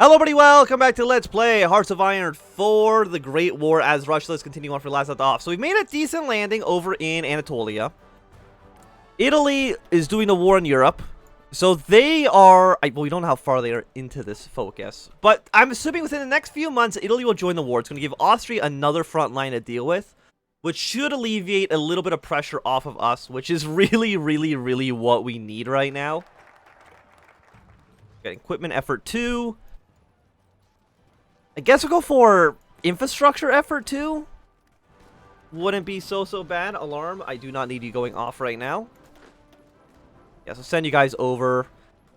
Hello everybody, welcome back to Let's Play Hearts of Iron 4, The Great War, as Russia. Let's continue on for last left off. So we've made a decent landing over in Anatolia. Italy is doing a war in Europe. So they are, well, we don't know how far they are into this focus. But I'm assuming within the next few months, Italy will join the war. It's going to give Austria another front line to deal with, which should alleviate a little bit of pressure off of us, which is really what we need right now. Got equipment effort 2. I guess we'll go for infrastructure effort too. Wouldn't be so bad. Alarm, I do not need you going off right now. Yeah, so send you guys over.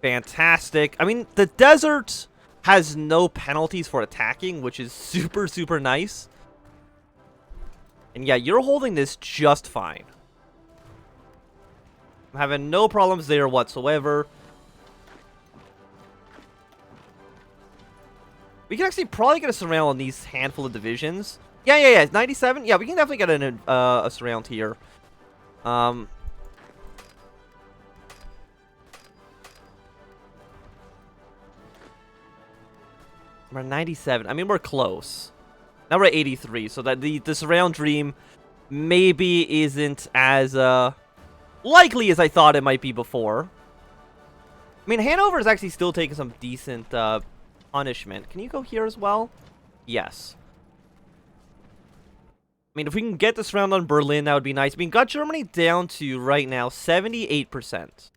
Fantastic. I mean, the desert has no penalties for attacking, which is super nice. And yeah, you're holding this just fine. I'm having no problems there whatsoever. We can actually probably get a surround on these handful of divisions. Yeah. 97. Yeah, we can definitely get a surround here. We're at 97. I mean, we're close. Now we're at 83, so that the surround dream maybe isn't as likely as I thought it might be before. I mean, Hanover is actually still taking some decent punishment. Can you go here as well? Yes. I mean, if we can get this round on Berlin, that would be nice. I mean, got Germany down to, right now, 78%.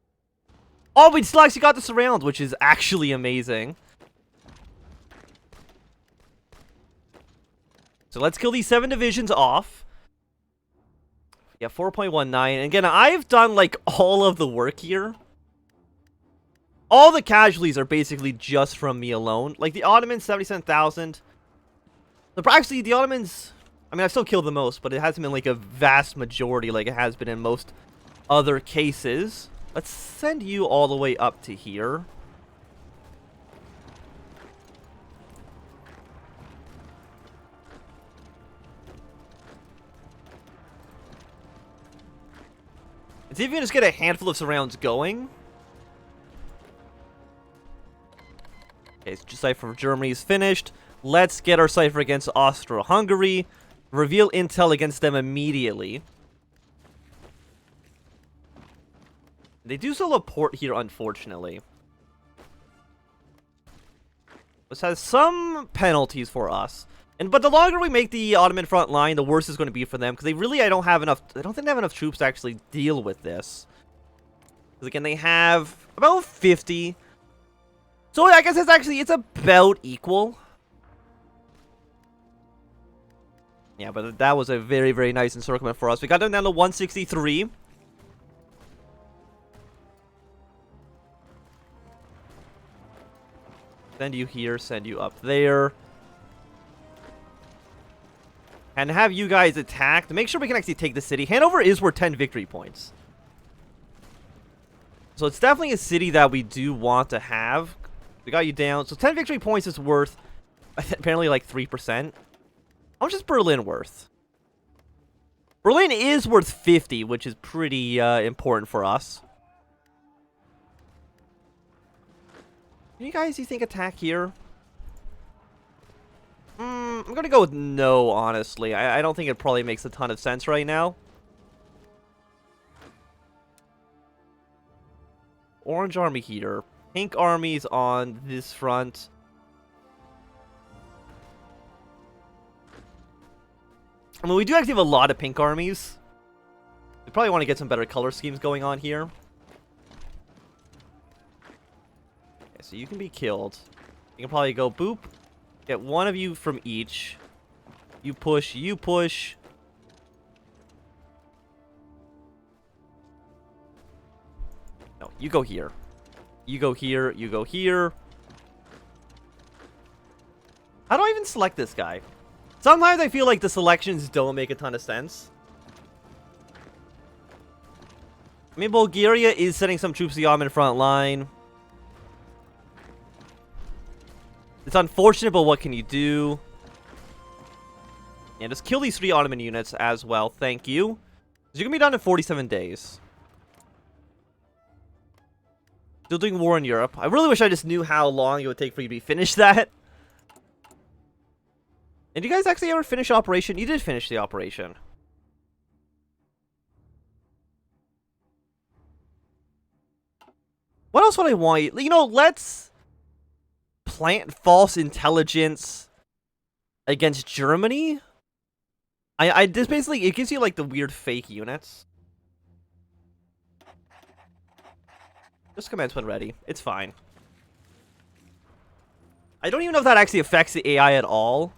Oh, we still actually got this around, which is actually amazing. So let's kill these 7 divisions off. Yeah, 4.19. And again, I've done, like, all of the work here. All the casualties are basically just from me alone. Like, the Ottomans, 77,000. Actually, the Ottomans, I mean, I've still killed the most, but it hasn't been, like, a vast majority like it has been in most other cases. Let's send you all the way up to here. Let's see if we can just get a handful of surrounds going. Okay, so Cipher for Germany is finished. Let's get our Cipher against Austro-Hungary. Reveal intel against them immediately. They do still have a port here, unfortunately. This has some penalties for us. But the longer we make the Ottoman front line, the worse it's going to be for them. Because I don't think they have enough troops to actually deal with this. Because again, they have about 50. So I guess it's about equal. Yeah, but that was a very nice encirclement for us. We got them down to 163. Send you here, send you up there. And have you guys attack to make sure we can actually take the city. Hanover is worth 10 victory points. So it's definitely a city that we do want to have. We got you down. So 10 victory points is worth apparently like 3%. How much is Berlin worth? Berlin is worth 50, which is pretty important for us. You guys, you think attack here? I'm going to go with no, honestly. I don't think it probably makes a ton of sense right now. Orange army here. Pink armies on this front. I mean, we do actually have a lot of pink armies. We probably want to get some better color schemes going on here. Okay, so you can be killed. You can probably go boop. Get one of you from each. You push, you push. No, you go here. You go here, you go here. How do I even select this guy? Sometimes I feel like the selections don't make a ton of sense. I mean, Bulgaria is sending some troops to the Ottoman front line. It's unfortunate, but what can you do? And just kill these 3 Ottoman units as well. Thank you. You're going to be done in 47 days. Still doing war in Europe. I really wish I just knew how long it would take for you to finish that. And you guys actually ever finish Operation? You did finish the operation. What else would I want you? You know, let's plant false intelligence against Germany. This basically, it gives you like the weird fake units. Just commence when ready. It's fine. I don't even know if that actually affects the AI at all.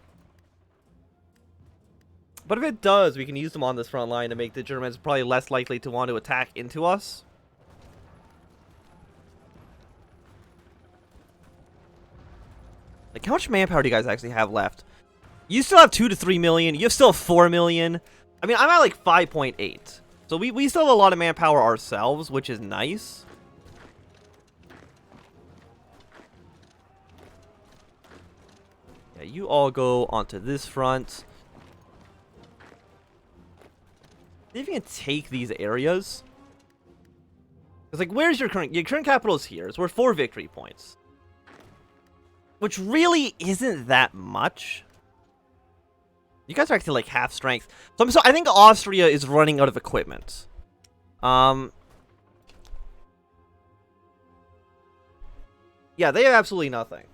But if it does, we can use them on this front line to make the Germans probably less likely to want to attack into us. Like, how much manpower do you guys actually have left? You still have 2 to 3 million. You have still 4 million. I mean, I'm at like 5.8. So we still have a lot of manpower ourselves, which is nice. Yeah, you all go onto this front. See if you can take these areas. It's like, where's your current capital is here. It's worth 4 victory points. Which really isn't that much. You guys are actually like half strength. So I think Austria is running out of equipment. Yeah, they have absolutely nothing.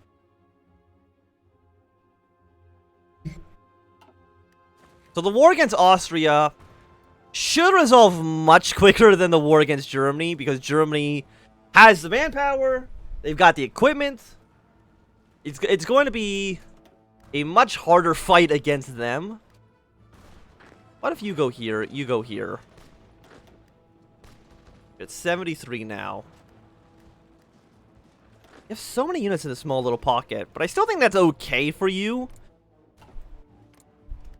So the war against Austria should resolve much quicker than the war against Germany, because Germany has the manpower, they've got the equipment. It's going to be a much harder fight against them. What if you go here, you go here? It's 73 now. You have so many units in a small little pocket, but I still think that's okay for you.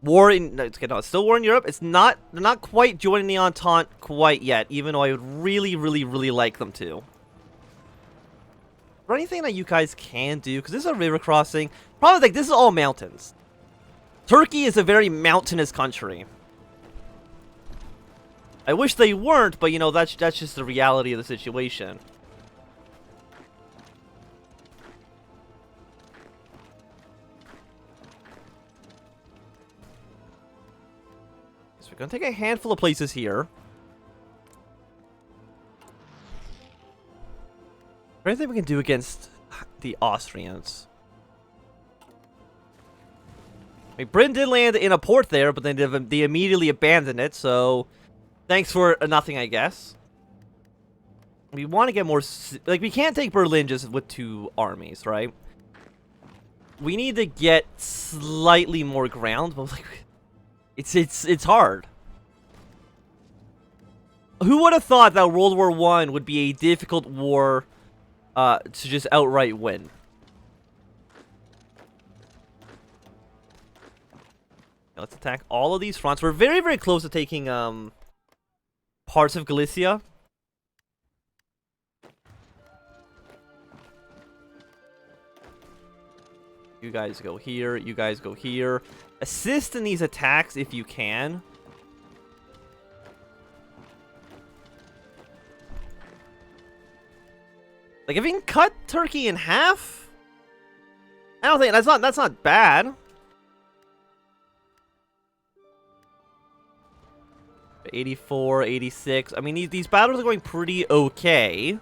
War in... No, it's still war in Europe. It's not... They're not quite joining the Entente quite yet, even though I would really, really, really like them to. Is there anything that you guys can do? Because this is a river crossing. Probably, like, this is all mountains. Turkey is a very mountainous country. I wish they weren't, but, you know, that's just the reality of the situation. So we're going to take a handful of places here. Is there anything we can do against the Austrians? I mean, Britain did land in a port there, but then they immediately abandoned it, so... Thanks for nothing, I guess. We want to get more... Like, we can't take Berlin just with 2 armies, right? We need to get slightly more ground, but, like... It's hard. Who would have thought that World War I would be a difficult war to just outright win? Let's attack all of these fronts. We're very, very close to taking parts of Galicia. You guys go here. You guys go here. Assist in these attacks if you can. Like, if you can cut Turkey in half, I don't think that's not bad. 84, 86. I mean, these battles are going pretty okay.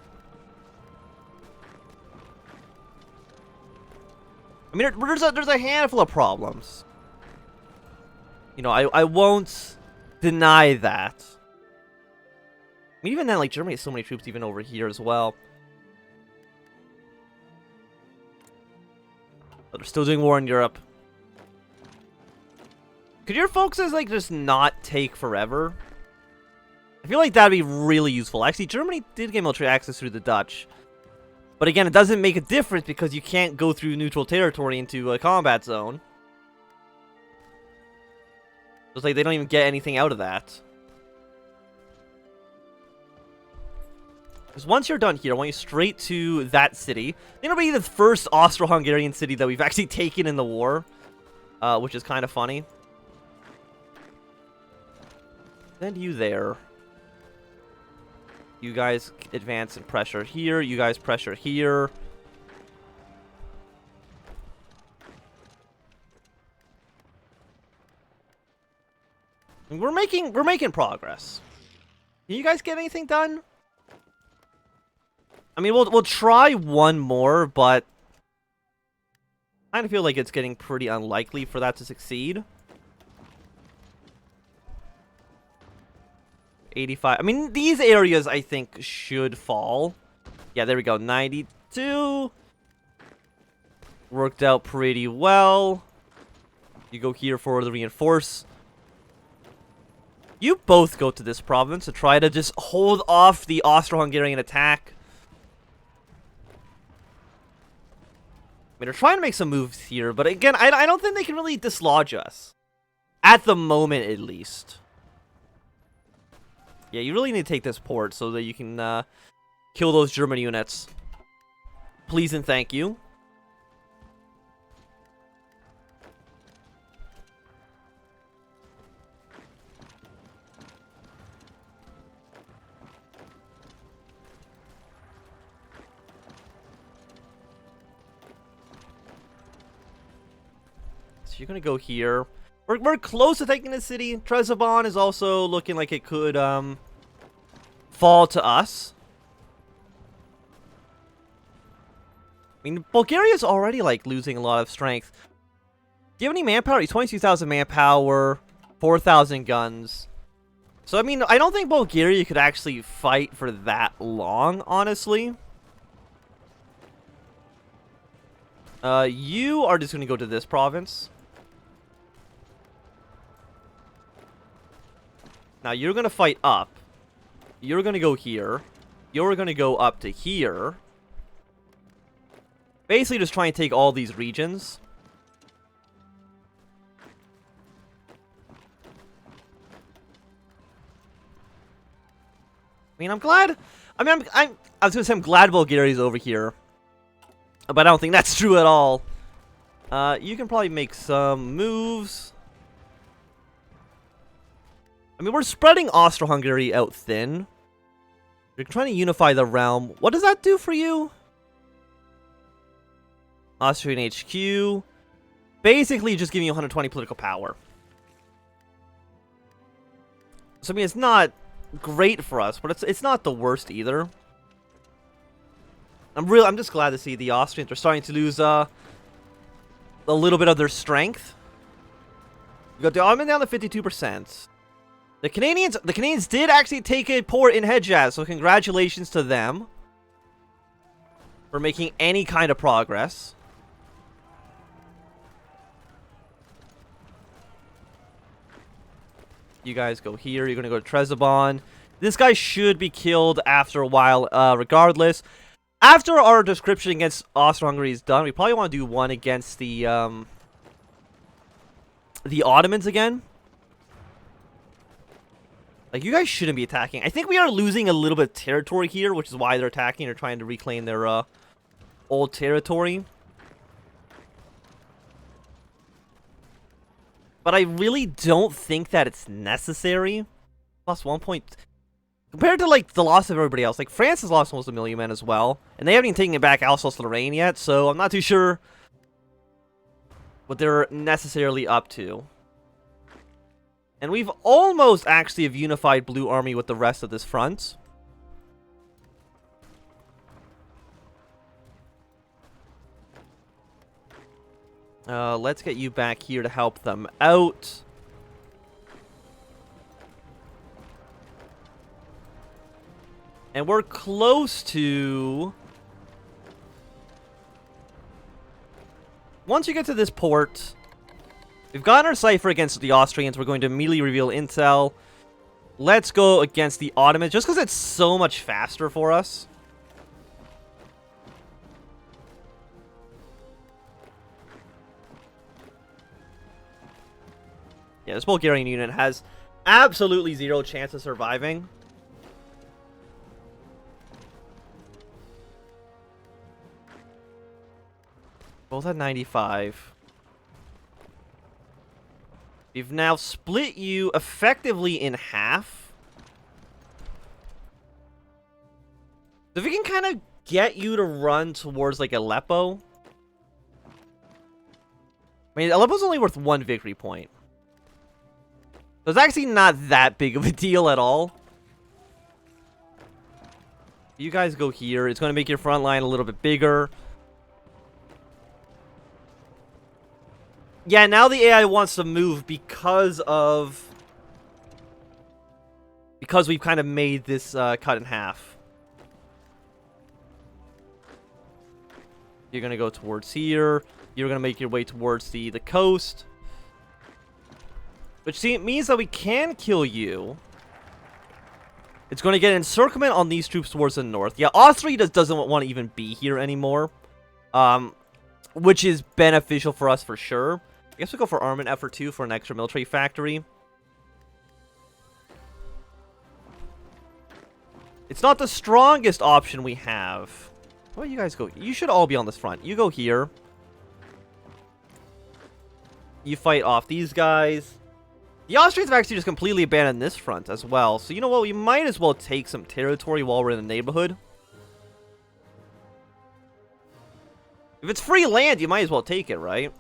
I mean, there's a handful of problems. You know, I won't deny that. I mean, even then, like, Germany has so many troops even over here as well. But they're still doing war in Europe. Could your folks like just not take forever? I feel like that'd be really useful. Actually, Germany did get military access through the Dutch. But again, it doesn't make a difference because you can't go through neutral territory into a combat zone. It's like they don't even get anything out of that. Because once you're done here, I want you straight to that city. It'll be the first Austro-Hungarian city that we've actually taken in the war. Which is kind of funny. Send you there. You guys advance and pressure here. You guys pressure here. And we're making progress. Can you guys get anything done? I mean, we'll try one more, but I kind of feel like it's getting pretty unlikely for that to succeed. 85. I mean, these areas, I think, should fall. Yeah, there we go. 92. Worked out pretty well. You go here for the reinforce. You both go to this province to try to just hold off the Austro-Hungarian attack. I mean, they're trying to make some moves here, but again, I don't think they can really dislodge us. At the moment, at least. Yeah, you really need to take this port so that you can kill those German units. Please and thank you. So you're going to go here. We're close to taking the city. Trebizond is also looking like it could fall to us. I mean, Bulgaria's already like losing a lot of strength. Do you have any manpower? He's 22,000 manpower, 4,000 guns. So I mean, I don't think Bulgaria could actually fight for that long, honestly. You are just going to go to this province. Now, you're going to fight up. You're going to go here. You're going to go up to here. Basically, just try and take all these regions. I mean, I'm glad... I mean, I was going to say I'm glad Bulgaria's over here. But I don't think that's true at all. You can probably make some moves. I mean, we're spreading Austro-Hungary out thin. You're trying to unify the realm. What does that do for you? Austrian HQ. Basically, just giving you 120 political power. So, I mean, it's not great for us, but it's not the worst either. I'm just glad to see the Austrians are starting to lose a little bit of their strength. You got the Ottoman down to 52%. The Canadians did actually take a port in Hejaz, so congratulations to them for making any kind of progress. You guys go here. You're going to go to Trebizond. This guy should be killed after a while, regardless. After our description against Austro-Hungary is done, we probably want to do one against the Ottomans again. Like, you guys shouldn't be attacking. I think we are losing a little bit of territory here, which is why they're attacking. They're trying to reclaim their old territory. But I really don't think that it's necessary. Plus 1 point... Compared to, like, the loss of everybody else. Like, France has lost almost 1 million men as well. And they haven't even taken it back Alsace-Lorraine yet, so I'm not too sure what they're necessarily up to. And we've almost actually have unified Blue Army with the rest of this front. Let's get you back here to help them out. And we're close to... Once you get to this port, we've gotten our cipher against the Austrians. We're going to immediately reveal intel. Let's go against the Ottomans, just because it's so much faster for us. Yeah, this Bulgarian unit has absolutely zero chance of surviving. Both at 95. We've now split you effectively in half. So if we can kind of get you to run towards, like, Aleppo. I mean, Aleppo's only worth 1 victory point. So it's actually not that big of a deal at all. You guys go here. It's going to make your front line a little bit bigger. Yeah, now the AI wants to move because we've kind of made this cut in half. You're going to go towards here. You're going to make your way towards the coast. Which means that we can kill you. It's going to get encirclement on these troops towards the north. Yeah, Austria doesn't want to even be here anymore. Which is beneficial for us for sure. I guess we'll go for armament effort 2 for an extra military factory. It's not the strongest option we have. Where you guys go? You should all be on this front. You go here. You fight off these guys. The Austrians have actually just completely abandoned this front as well. So you know what? We might as well take some territory while we're in the neighborhood. If it's free land, you might as well take it, right?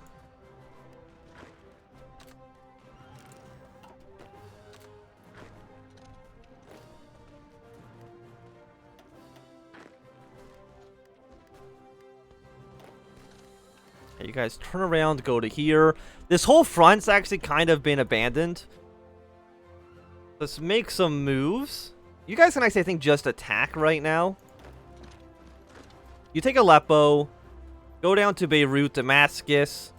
You guys turn around, go to here. This whole front's actually kind of been abandoned. Let's make some moves. You guys can actually, I think, just attack right now. You take Aleppo. Go down to Beirut, Damascus.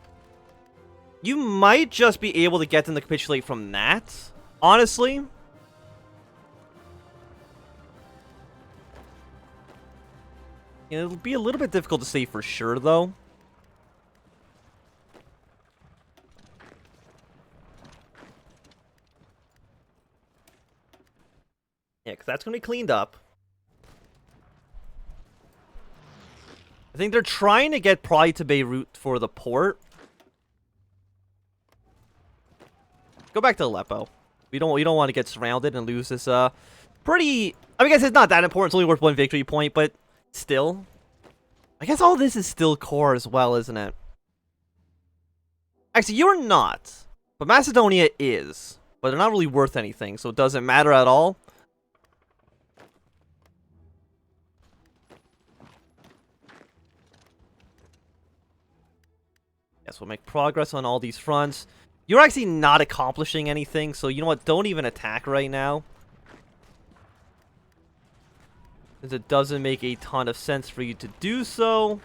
You might just be able to get them to capitulate from that, honestly. It'll be a little bit difficult to say for sure, though. Yeah, because that's going to be cleaned up. I think they're trying to get probably to Beirut for the port. Go back to Aleppo. We don't want to get surrounded and lose this pretty... I guess it's not that important. It's only worth 1 victory point, but still. I guess all this is still core as well, isn't it? Actually, you're not. But Macedonia is. But they're not really worth anything, so it doesn't matter at all. Yes, we'll make progress on all these fronts. You're actually not accomplishing anything, so you know what? Don't even attack right now. Since it doesn't make a ton of sense for you to do so.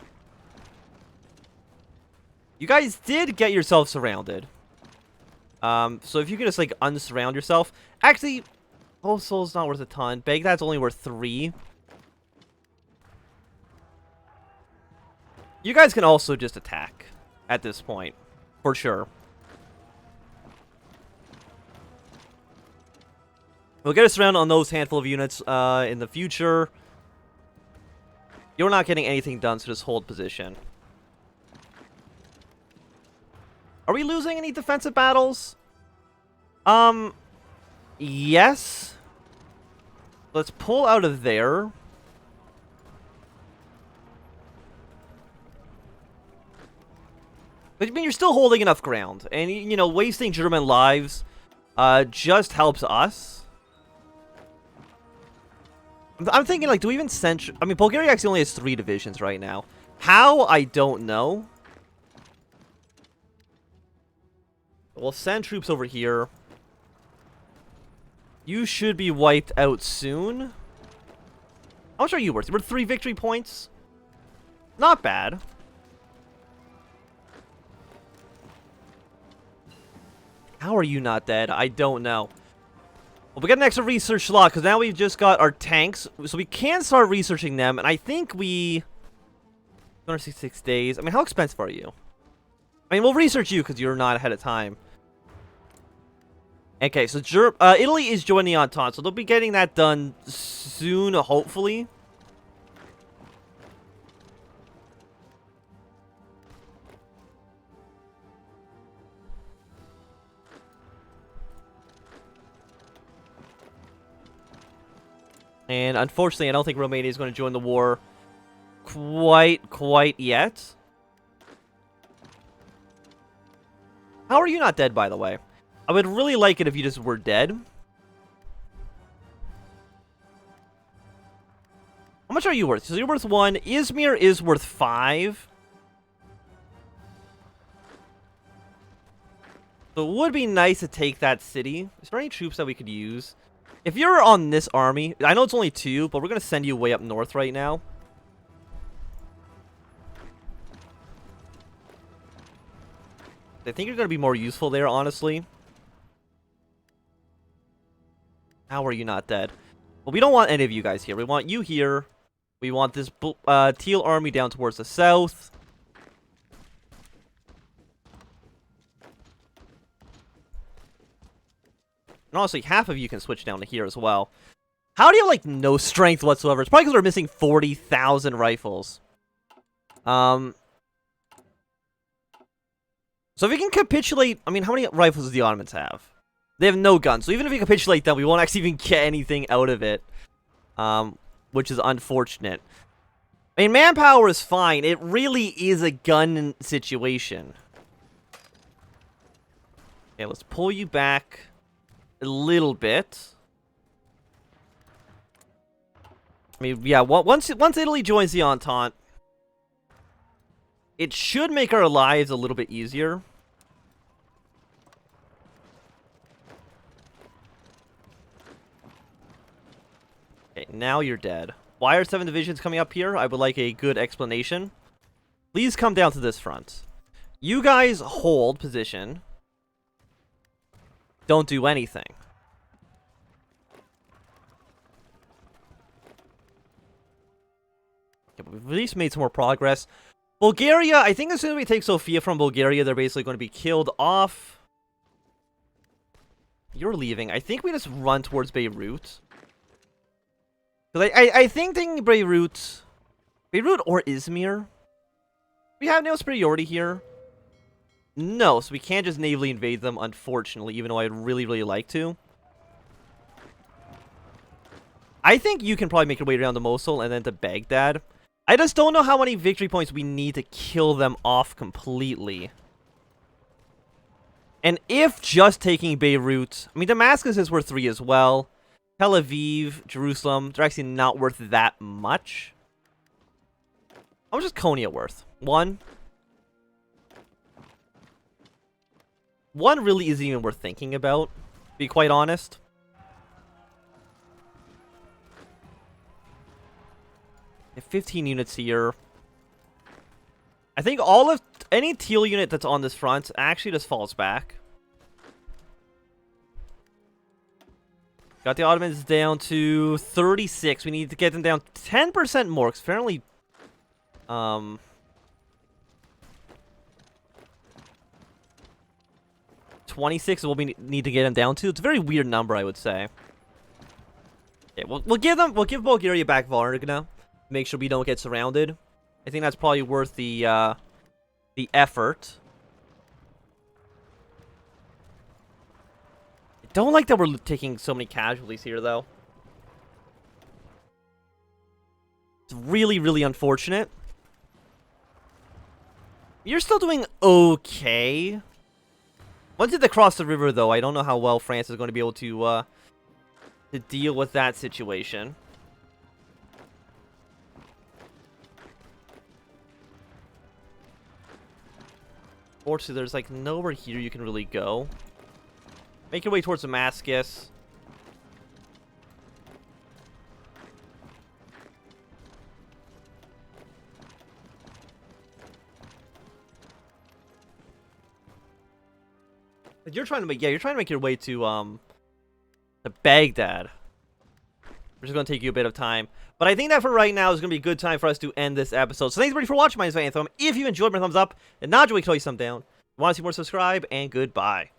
You guys did get yourself surrounded. So if you can just, like, unsurround yourself. Actually, Mosul's not worth a ton. Baghdad's only worth 3. You guys can also just attack at this point, for sure. We'll get us around on those handful of units in the future. You're not getting anything done, so just hold position. Are we losing any defensive battles? Yes. Let's pull out of there. But I mean, you're still holding enough ground. And, you know, wasting German lives just helps us. I'm thinking, like, do we even send... I mean, Bulgaria actually only has 3 divisions right now. How? I don't know. We'll send troops over here. You should be wiped out soon. How much are you worth? You're worth 3 victory points? Not bad. How are you not dead? I don't know. Well, we got an extra research slot, because now we've just got our tanks. So we can start researching them, and I think we... 266 days. I mean, how expensive are you? I mean, we'll research you, because you're not ahead of time. Okay, so Italy is joining the Entente, so they'll be getting that done soon, hopefully. And unfortunately, I don't think Romania is going to join the war quite yet. How are you not dead, by the way? I would really like it if you just were dead. How much are you worth? So you're worth 1. Izmir is worth 5. So it would be nice to take that city. Is there any troops that we could use? If you're on this army, I know it's only 2, but we're going to send you way up north right now. I think you're going to be more useful there, honestly. How are you not dead? Well, we don't want any of you guys here. We want you here. We want this teal army down towards the south. And honestly, half of you can switch down to here as well. How do you have, like, no strength whatsoever? It's probably because we're missing 40,000 rifles. So if we can capitulate... I mean, how many rifles do the Ottomans have? They have no guns. So even if we capitulate them, we won't actually even get anything out of it. Which is unfortunate. I mean, manpower is fine. It really is a gun situation. Okay, let's pull you back a little bit. I mean, yeah, once Italy joins the Entente, it should make our lives a little bit easier. Okay, now you're dead. Why are 7 divisions coming up here? I would like a good explanation. Please come down to this front. You guys hold position. Don't do anything. Okay, but we've at least made some more progress. Bulgaria, I think as soon as we take Sofia from Bulgaria, they're basically going to be killed off. You're leaving. I think we just run towards Beirut. Because I think taking Beirut or Izmir. We have naval superiority here. No, so we can't just navally invade them, unfortunately, even though I'd really, really like to. I think you can probably make your way around to Mosul and then to Baghdad. I just don't know how many victory points we need to kill them off completely. And if just taking Beirut... I mean, Damascus is worth 3 as well. Tel Aviv, Jerusalem, they're actually not worth that much. How much is Konya worth? 1? 1 really isn't even worth thinking about, to be quite honest. Have 15 units here. I think all of any teal unit that's on this front actually just falls back. Got the Ottomans down to 36. We need to get them down 10% more, because apparently 26 is what we need to get them down to. It's a very weird number, I would say. Okay, we'll give Bulgaria back Varna. Make sure we don't get surrounded. I think that's probably worth the effort. I don't like that we're taking so many casualties here, though. It's really, really unfortunate. You're still doing okay. Once they cross the river, though, I don't know how well France is going to be able to deal with that situation. Fortunately, there's like nowhere here you can really go. Make your way towards Damascus. You're trying to make your way to Baghdad. Which is going to take you a bit of time. But I think that for right now is going to be a good time for us to end this episode. So thanks everybody for watching. My name is Anthem. If you enjoyed, my thumbs up. And not enjoy, you can always thumb down. If you want to see more, subscribe. And goodbye.